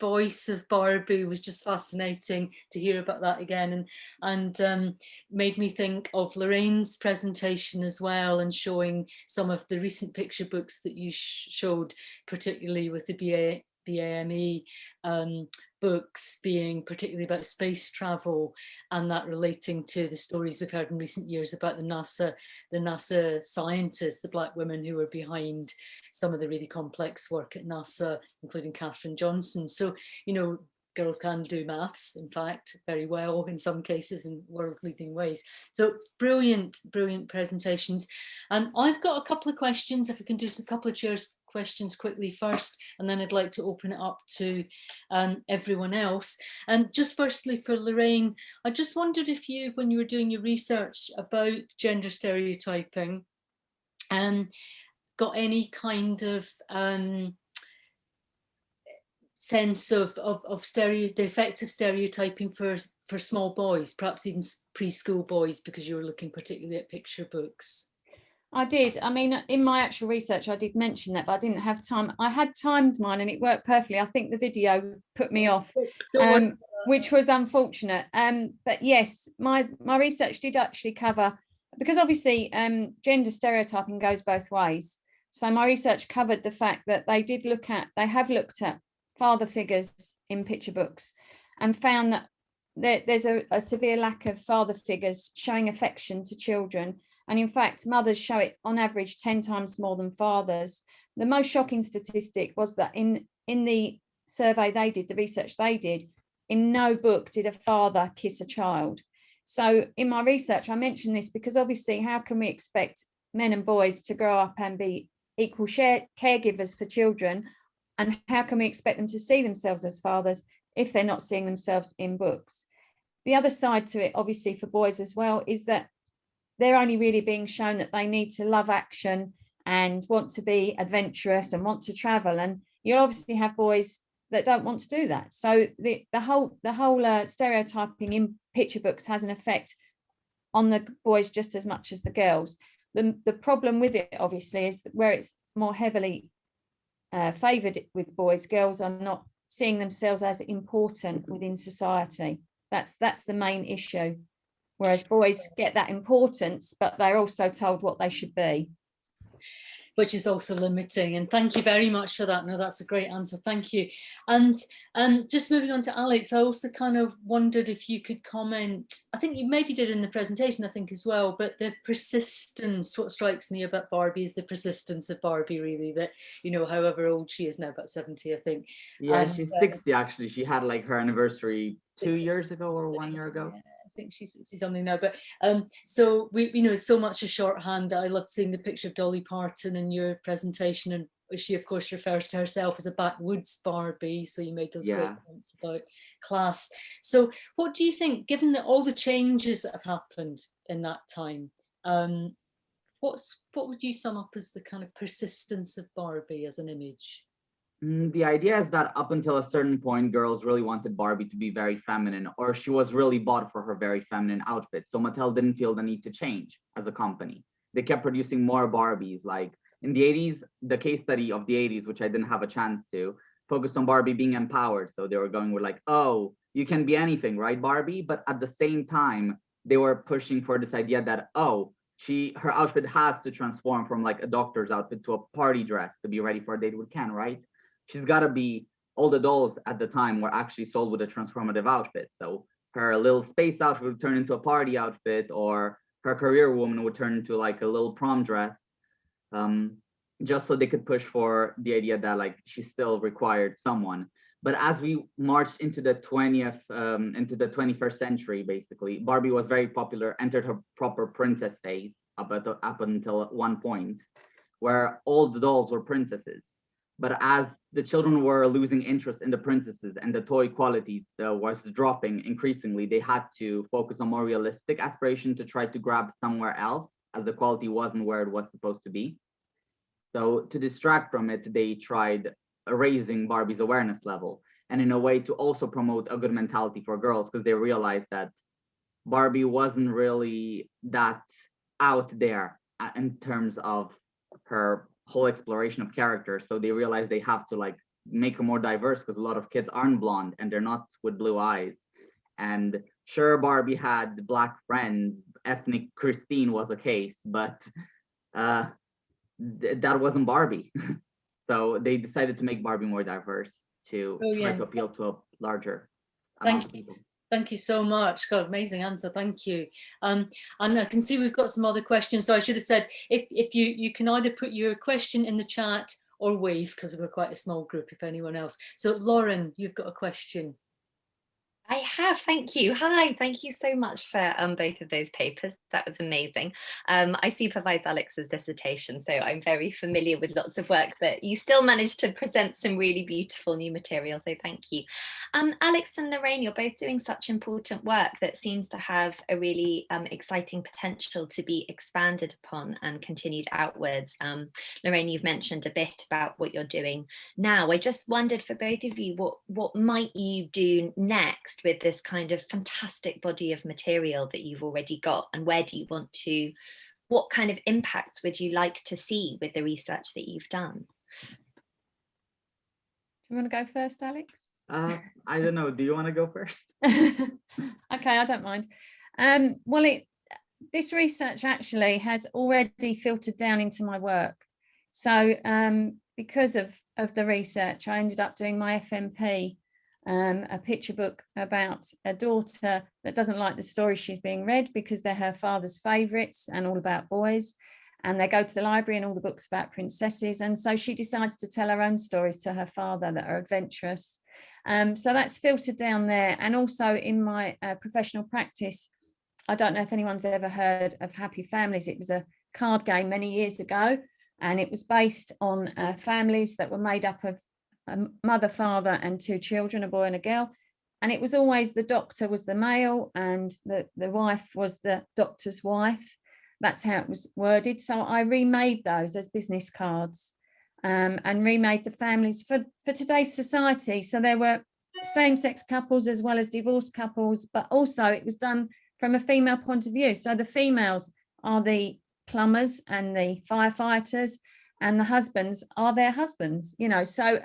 Speaker 1: voice of Barbie was just fascinating to hear about that again, and made me think of Lorraine's presentation as well, and showing some of the recent picture books that you showed, particularly with the BAME books being particularly about space travel, and that relating to the stories we've heard in recent years about the NASA scientists, the Black women who were behind some of the really complex work at NASA, including Katherine Johnson. So, you know, girls can do maths, in fact, very well in some cases in world-leading ways. So brilliant, brilliant presentations. I've got a couple of questions, if we can do a couple of questions quickly first, and then I'd like to open it up to everyone else. And just firstly for Lorraine, I just wondered if you, when you were doing your research about gender stereotyping, got any kind of sense of the effects of stereotyping for small boys, perhaps even preschool boys, because you were looking particularly at picture books.
Speaker 2: I did. I mean, in my actual research, I did mention that, but I didn't have time. I had timed mine and it worked perfectly. I think the video put me off, which was unfortunate. But yes, my research did actually cover, because obviously gender stereotyping goes both ways. So my research covered the fact that they have looked at father figures in picture books and found that there's a severe lack of father figures showing affection to children. And in fact, mothers show it on average 10 times more than fathers. The most shocking statistic was that in the survey they did, the research they did, in no book did a father kiss a child. So in my research, I mentioned this because obviously, how can we expect men and boys to grow up and be equal caregivers for children? And how can we expect them to see themselves as fathers if they're not seeing themselves in books? The other side to it, obviously, for boys as well, is that they're only really being shown that they need to love action and want to be adventurous and want to travel. And you'll obviously have boys that don't want to do that. So the whole stereotyping in picture books has an effect on the boys just as much as the girls. The problem with it, obviously, is that where it's more heavily favoured with boys, girls are not seeing themselves as important within society. That's the main issue. Whereas boys get that importance, but they're also told what they should be.
Speaker 1: Which is also limiting. And thank you very much for that. No, that's a great answer. Thank you. And just moving on to Alex, I also kind of wondered if you could comment, I think you maybe did in the presentation, I think as well, but the persistence, what strikes me about Barbie is the persistence of Barbie, really, that, you know, however old she is now, about 70, I think.
Speaker 4: Yeah, she's 60 actually. She had like her anniversary 2 years ago or 1 year ago.
Speaker 1: I think she's 60 something now, but so we, you know, so much a shorthand. I loved seeing the picture of Dolly Parton in your presentation, and she of course refers to herself as a backwoods Barbie, so you made those great points about class. So what do you think, given that all the changes that have happened in that time, what would you sum up as the kind of persistence of Barbie as an image?
Speaker 4: The idea is that up until a certain point, girls really wanted Barbie to be very feminine, or she was really bought for her very feminine outfit. So Mattel didn't feel the need to change as a company. They kept producing more Barbies. Like in the 80s, the case study of the 80s, which I didn't have a chance to, focused on Barbie being empowered. So they were going with like, oh, you can be anything, right, Barbie? But at the same time, they were pushing for this idea that, oh, her outfit has to transform from like a doctor's outfit to a party dress to be ready for a date with Ken, right? She's got to be, all the dolls at the time were actually sold with a transformative outfit. So her little space outfit would turn into a party outfit, or her career woman would turn into like a little prom dress, just so they could push for the idea that like she still required someone. But as we marched into the 21st century, basically, Barbie was very popular, entered her proper princess phase up until one point, where all the dolls were princesses. But as the children were losing interest in the princesses and the toy qualities was dropping increasingly, they had to focus on more realistic aspiration to try to grab somewhere else, as the quality wasn't where it was supposed to be. So to distract from it, they tried raising Barbie's awareness level, and in a way to also promote a good mentality for girls, because they realized that Barbie wasn't really that out there in terms of her whole exploration of characters. So they realized they have to like make her more diverse, because a lot of kids aren't blonde and they're not with blue eyes. And sure, Barbie had black friends, ethnic Christine was a case, but that wasn't Barbie. So they decided to make Barbie more diverse to try to appeal to a larger amount of people.
Speaker 1: Thank you so much. God, amazing answer. Thank you. And I can see we've got some other questions. So I should have said, if you can either put your question in the chat or wave, because we're quite a small group, if anyone else. So Lauren, you've got a question.
Speaker 7: I have, thank you. Hi, thank you so much for both of those papers. That was amazing. I supervised Alex's dissertation, so I'm very familiar with lots of work, but you still managed to present some really beautiful new material, so thank you. Alex and Lorraine, you're both doing such important work that seems to have a really exciting potential to be expanded upon and continued outwards. Lorraine, you've mentioned a bit about what you're doing now. I just wondered for both of you, what might you do next with this kind of fantastic body of material that you've already got, and where do you want to, what kind of impacts would you like to see with the research that you've done?
Speaker 2: Do you want to go first, Alex?
Speaker 4: I don't know, do you want to go first?
Speaker 2: Okay, I don't mind. Well, this research actually has already filtered down into my work. So because of the research, I ended up doing my FMP, a picture book about a daughter that doesn't like the stories she's being read because they're her father's favourites and all about boys, and they go to the library and all the books about princesses, and so she decides to tell her own stories to her father that are adventurous. So that's filtered down there. And also in my professional practice, I don't know if anyone's ever heard of Happy Families. It was a card game many years ago, and it was based on families that were made up of a mother, father, and two children, a boy and a girl. And it was always the doctor was the male and the wife was the doctor's wife. That's how it was worded. So I remade those as business cards and remade the families for today's society. So there were same-sex couples as well as divorced couples, but also it was done from a female point of view. So the females are the plumbers and the firefighters, and the husbands are their husbands, you know. So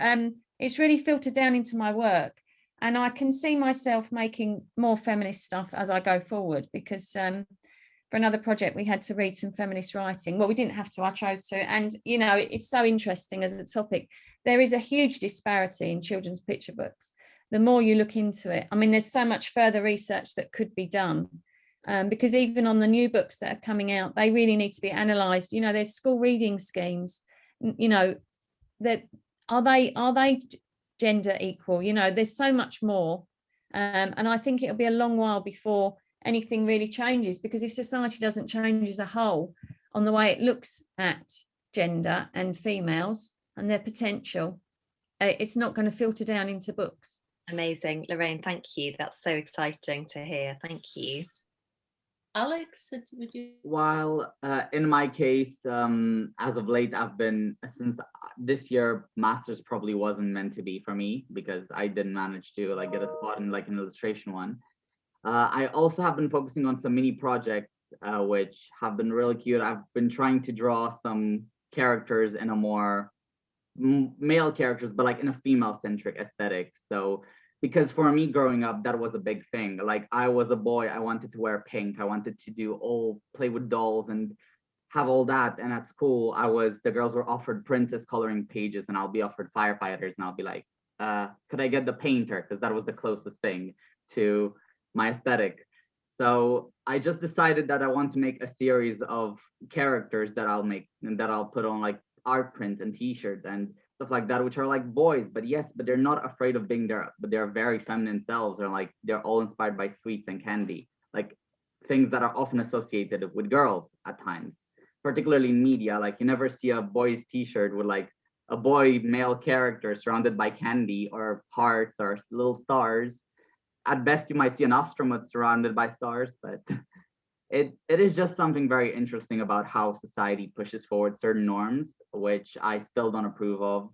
Speaker 2: it's really filtered down into my work, and I can see myself making more feminist stuff as I go forward, because for another project we had to read some feminist writing. Well, we didn't have to, I chose to. And you know, it's so interesting as a topic. There is a huge disparity in children's picture books. The more you look into it, I mean, there's so much further research that could be done. Because even on the new books that are coming out, they really need to be analysed. You know, there's school reading schemes, you know, that are they gender equal? You know, there's so much more. And I think it'll be a long while before anything really changes, because if society doesn't change as a whole on the way it looks at gender and females and their potential, it's not going to filter down into books.
Speaker 7: Amazing. Lorraine, thank you. That's so exciting to hear. Thank you.
Speaker 1: Alex, would you?
Speaker 4: While in my case, as of late, I've been, since this year, master's probably wasn't meant to be for me because I didn't manage to like get a spot in like an illustration one. I also have been focusing on some mini projects, which have been really cute. I've been trying to draw some characters in a more male characters, but like in a female-centric aesthetic. So because for me growing up, that was a big thing. Like I was a boy, I wanted to wear pink. I wanted to do play with dolls and have all that. And at school, the girls were offered princess coloring pages and I'll be offered firefighters. And I'll be like, could I get the painter? Because that was the closest thing to my aesthetic. So I just decided that I want to make a series of characters that I'll make and that I'll put on like art prints and t-shirts and stuff like that, which are like boys, but they're not afraid of being there, but they're very feminine selves. They're all inspired by sweets and candy, like things that are often associated with girls at times, particularly in media. Like you never see a boy's t-shirt with like a boy male character surrounded by candy or hearts or little stars. At best, you might see an astronaut surrounded by stars, but it is just something very interesting about how society pushes forward certain norms, which I still don't approve of.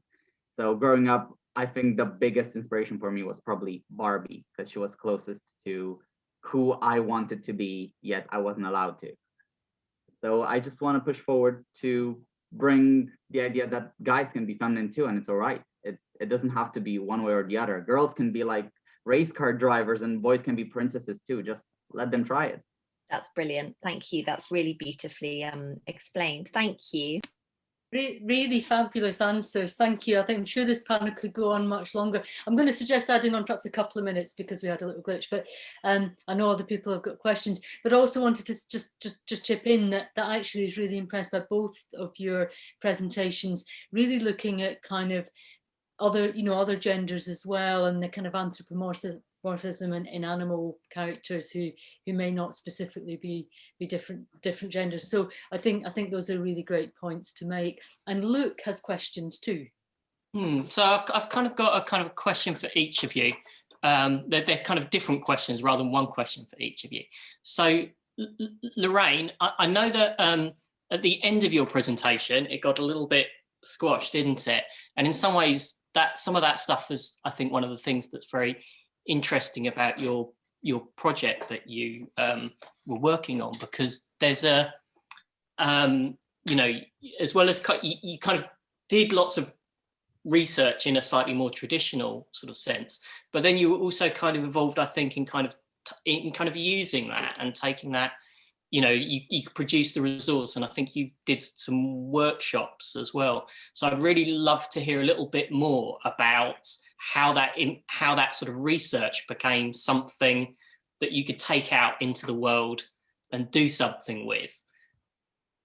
Speaker 4: So growing up, I think the biggest inspiration for me was probably Barbie, because she was closest to who I wanted to be, yet I wasn't allowed to. So I just want to push forward to bring the idea that guys can be feminine too, and it's all right. It doesn't have to be one way or the other. Girls can be like race car drivers and boys can be princesses too. Just let them try it.
Speaker 7: That's brilliant. Thank you. That's really beautifully explained. Thank you.
Speaker 1: Really fabulous answers. Thank you. I'm sure this panel could go on much longer. I'm going to suggest adding on perhaps a couple of minutes because we had a little glitch, but I know other people have got questions, but also wanted to just chip in that actually is really impressed by both of your presentations, really looking at kind of other genders as well, and the kind of anthropomorphism in animal characters who may not specifically be different genders. So I think those are really great points to make. And Luke has questions too.
Speaker 3: So I've kind of got a question for each of you. They're kind of different questions rather than one question for each of you. So Lorraine, I know that at the end of your presentation it got a little bit squashed, didn't it? And in some ways some of that stuff is, I think, one of the things that's very interesting about your project that you were working on, because there's a as well as you kind of did lots of research in a slightly more traditional sort of sense, but then you were also kind of involved, I think, in kind of using that and taking that, you produced the resource, and I think you did some workshops as well. So I'd really love to hear a little bit more about how that sort of research became something that you could take out into the world and do something with.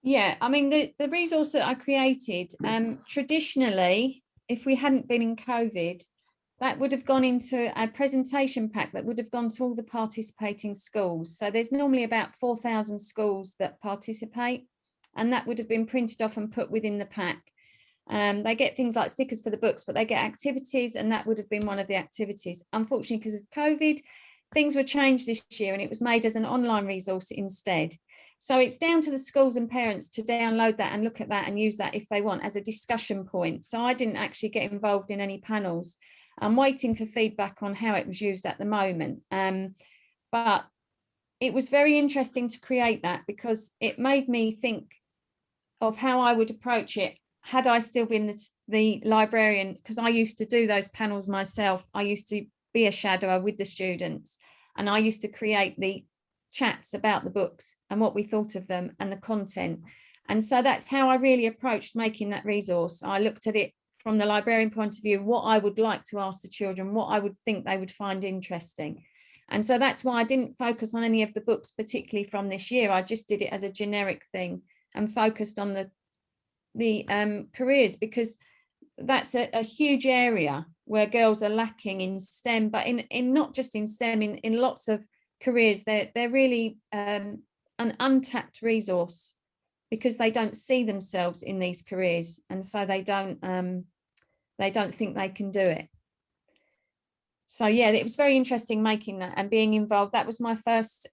Speaker 2: Yeah, I mean, the resource that I created, traditionally, if we hadn't been in COVID, that would have gone into a presentation pack that would have gone to all the participating schools. So there's normally about 4,000 schools that participate, and that would have been printed off and put within the pack. They get things like stickers for the books, but they get activities, and that would have been one of the activities. Unfortunately, because of COVID, things were changed this year and it was made as an online resource instead. So it's down to the schools and parents to download that and look at that and use that if they want as a discussion point. So I didn't actually get involved in any panels. I'm waiting for feedback on how it was used at the moment. But it was very interesting to create that because it made me think of how I would approach it had I still been the librarian, because I used to do those panels myself. I used to be a shadower with the students, and I used to create the chats about the books and what we thought of them and the content. And so that's how I really approached making that resource. I looked at it from the librarian point of view, what I would like to ask the children, what I would think they would find interesting. And so that's why I didn't focus on any of the books, particularly from this year. I just did it as a generic thing and focused on the careers, because that's a huge area where girls are lacking in STEM, but in not just in STEM, in lots of careers, they're really an untapped resource because they don't see themselves in these careers, and so they don't think they can do it. So yeah, it was very interesting making that and being involved. That was my first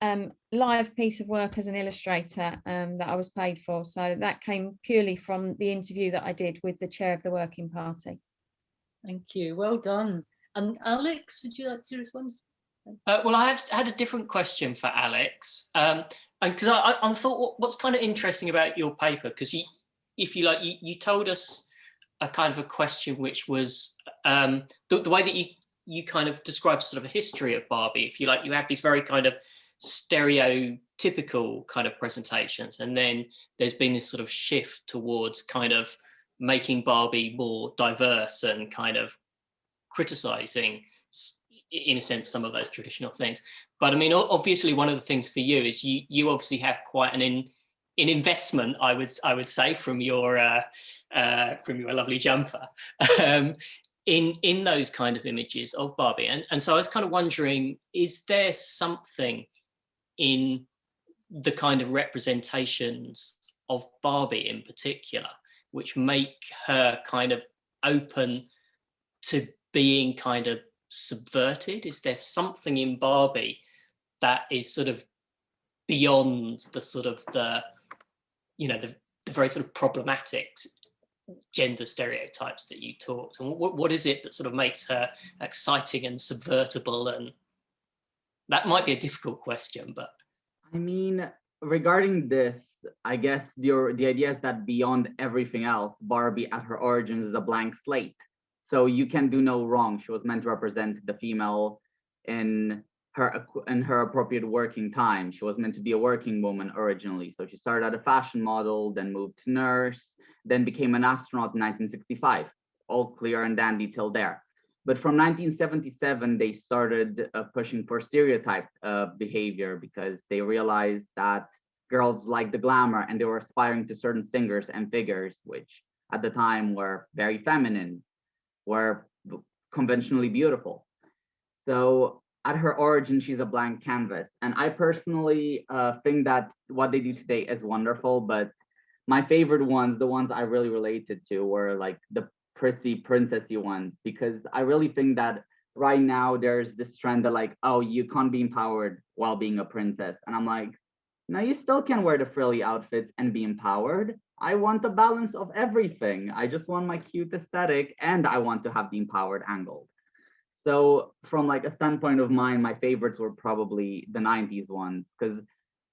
Speaker 2: live piece of work as an illustrator that I was paid for. So that came purely from the interview that I did with the chair of the working party.
Speaker 1: Thank you, well done. And Alex, would you like to respond?
Speaker 3: Well, I had a different question for Alex, and because I thought what's kind of interesting about your paper, because you told us a kind of a question which was the way that you kind of describe sort of a history of Barbie. If you like, you have these very kind of stereotypical kind of presentations, and then there's been this sort of shift towards kind of making Barbie more diverse and kind of criticizing, in a sense, some of those traditional things. But I mean, obviously, one of the things for you is you obviously have quite an investment, I would say, from your lovely jumper. In those kind of images of Barbie. And so I was kind of wondering, is there something in the kind of representations of Barbie in particular which make her kind of open to being kind of subverted? Is there something in Barbie that is sort of beyond the sort of the very sort of problematic gender stereotypes that you talked, and what is it that sort of makes her exciting and subvertible? And that might be a difficult question, but
Speaker 4: I mean, regarding this, I guess the idea is that beyond everything else, Barbie at her origins is a blank slate. So you can do no wrong. She was meant to represent the female in her appropriate working time. She was meant to be a working woman originally. So she started as a fashion model, then moved to nurse, then became an astronaut in 1965. All clear and dandy till there. But from 1977, they started pushing for stereotype behavior because they realized that girls liked the glamour and they were aspiring to certain singers and figures, which at the time were very feminine, were conventionally beautiful. So at her origin, she's a blank canvas. And I personally think that what they do today is wonderful, but my favorite ones, the ones I really related to, were like the prissy, princessy ones, because I really think that right now there's this trend that like, oh, you can't be empowered while being a princess. And I'm like, no, you still can wear the frilly outfits and be empowered. I want the balance of everything. I just want my cute aesthetic and I want to have the empowered angle. So from like a standpoint of mine, my favorites were probably the 90s ones, because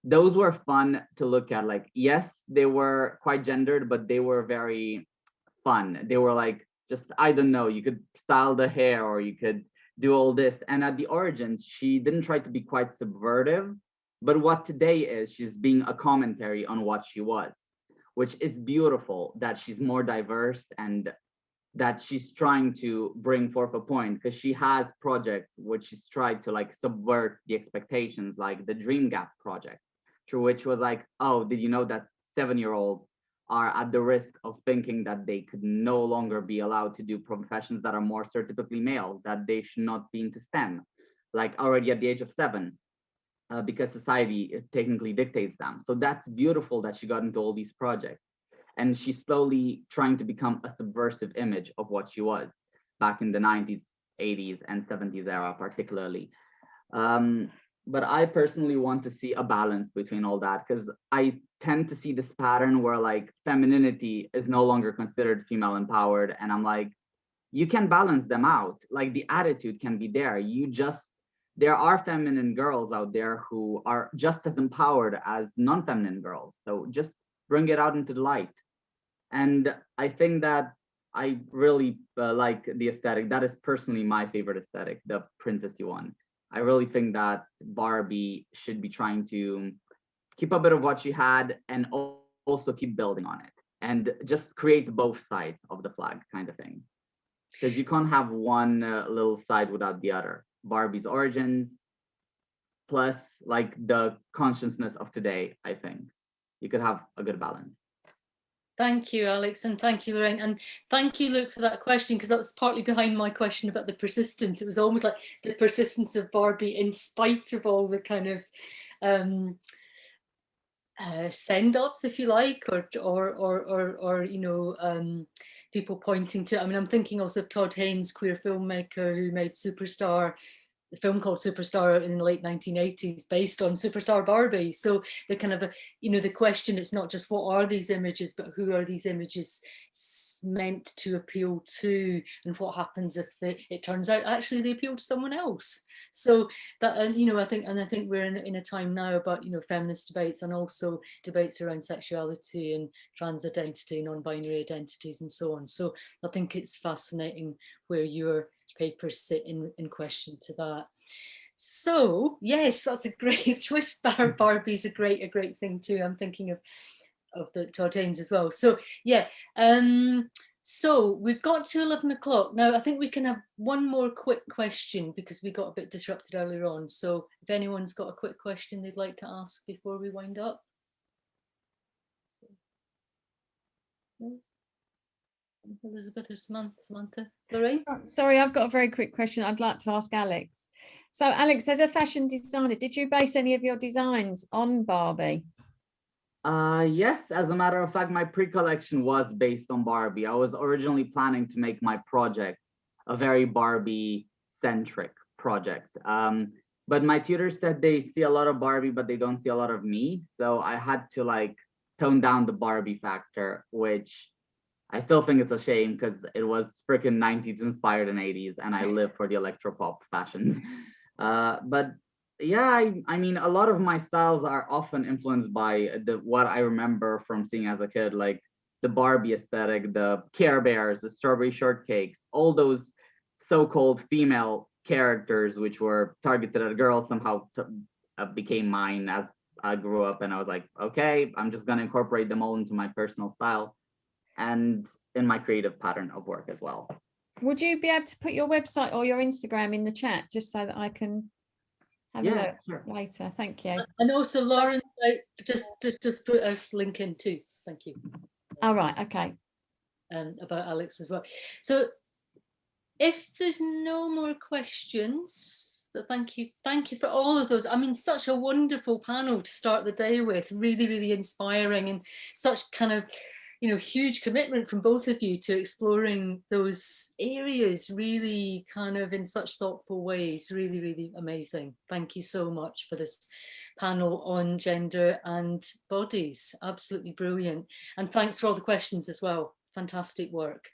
Speaker 4: those were fun to look at. Like, yes, they were quite gendered, but they were very fun. They were like, just, I don't know, you could style the hair or you could do all this. And at the origins, she didn't try to be quite subversive, but what today is, she's being a commentary on what she was, which is beautiful, that she's more diverse and that she's trying to bring forth a point, because she has projects which she's tried to like subvert the expectations, like the Dream Gap project, through which was like, oh, did you know that 7-year-olds are at the risk of thinking that they could no longer be allowed to do professions that are more stereotypically male, that they should not be into STEM, like already at the age of 7, because society technically dictates them. So that's beautiful that she got into all these projects. And she's slowly trying to become a subversive image of what she was back in the 90s, 80s, and 70s era, particularly. But I personally want to see a balance between all that, because I tend to see this pattern where like femininity is no longer considered female empowered. And I'm like, you can balance them out. Like the attitude can be there. There are feminine girls out there who are just as empowered as non-feminine girls. So just bring it out into the light. And I think that I really like the aesthetic. That is personally my favorite aesthetic, the princessy one. I really think that Barbie should be trying to keep a bit of what she had and also keep building on it and just create both sides of the flag kind of thing. Because you can't have one little side without the other. Barbie's origins plus like the consciousness of today, I think. You could have a good balance.
Speaker 1: Thank you, Alex, and thank you, Lorraine, and thank you, Luke, for that question, because that was partly behind my question about the persistence. It was almost like the persistence of Barbie in spite of all the kind of send-ups, if you like, or you know, people pointing to. I mean, I'm thinking also of Todd Haynes, queer filmmaker who made Superstar, the film called Superstar in the late 1980s, based on Superstar Barbie. So the kind of, you know, the question, it's not just what are these images, but who are these images meant to appeal to, and what happens if it turns out actually they appeal to someone else. So that, you know, I think we're in a time now about, you know, feminist debates and also debates around sexuality and trans identity, non-binary identities and so on. So I think it's fascinating where your papers sit in question to that. So yes, that's a great twist. Barbie's a great thing too. I'm thinking of the Todd Haynes as well. So yeah, so we've got to 11 o'clock now. I think we can have one more quick question because we got a bit disrupted earlier on. So if anyone's got a quick question they'd like to ask before we wind up. Elizabeth or Samantha? Lorraine?
Speaker 2: Sorry, I've got a very quick question I'd like to ask Alex. So Alex, as a fashion designer, did you base any of your designs on Barbie?
Speaker 4: Yes, as a matter of fact, my pre-collection was based on Barbie. I was originally planning to make my project a very Barbie-centric project. But my tutors said they see a lot of Barbie, but they don't see a lot of me. So I had to like tone down the Barbie factor, which I still think it's a shame because it was freaking 90s inspired and 80s, and I live for the electropop fashions. But yeah, I mean, a lot of my styles are often influenced by what I remember from seeing as a kid, like the Barbie aesthetic, the Care Bears, the strawberry shortcakes, all those so-called female characters which were targeted at girls somehow became mine as I grew up, and I was like, okay, I'm just gonna incorporate them all into my personal style and in my creative pattern of work as well.
Speaker 2: Would you be able to put your website or your Instagram in the chat just so that I can have a look
Speaker 4: sure.
Speaker 2: later? Thank you.
Speaker 1: And also, Lauren, just put a link in too. Thank you.
Speaker 2: All right. Okay.
Speaker 1: About Alex as well. So if there's no more questions, but thank you for all of those. I mean, such a wonderful panel to start the day with, really, really inspiring, and such kind of, you know, huge commitment from both of you to exploring those areas really kind of in such thoughtful ways. Really, really amazing. Thank you so much for this panel on gender and bodies. Absolutely brilliant. And thanks for all the questions as well. Fantastic work.